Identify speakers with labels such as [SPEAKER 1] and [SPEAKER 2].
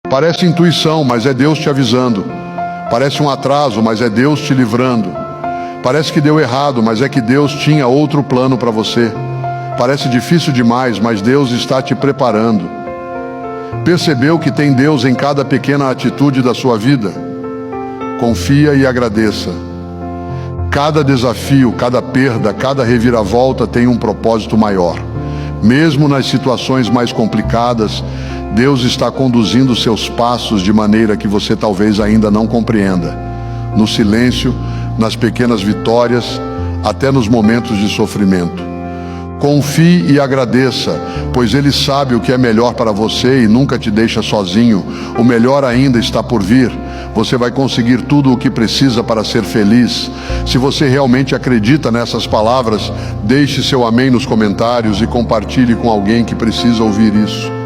[SPEAKER 1] Parece intuição, mas é Deus te avisando. Parece um atraso, mas é Deus te livrando. Parece que deu errado, mas é que Deus tinha outro plano para você. Parece difícil demais, mas Deus está te preparando. Percebeu que tem Deus em cada pequena atitude da sua vida? Confia e agradeça. Cada desafio, cada perda, cada reviravolta tem um propósito maior. Mesmo nas situações mais complicadas, Deus está conduzindo seus passos de maneira que você talvez ainda não compreenda. No silêncio, nas pequenas vitórias, até nos momentos de sofrimento. Confie e agradeça, pois Ele sabe o que é melhor para você e nunca te deixa sozinho. O melhor ainda está por vir. Você vai conseguir tudo o que precisa para ser feliz. Se você realmente acredita nessas palavras, deixe seu amém nos comentários e compartilhe com alguém que precisa ouvir isso.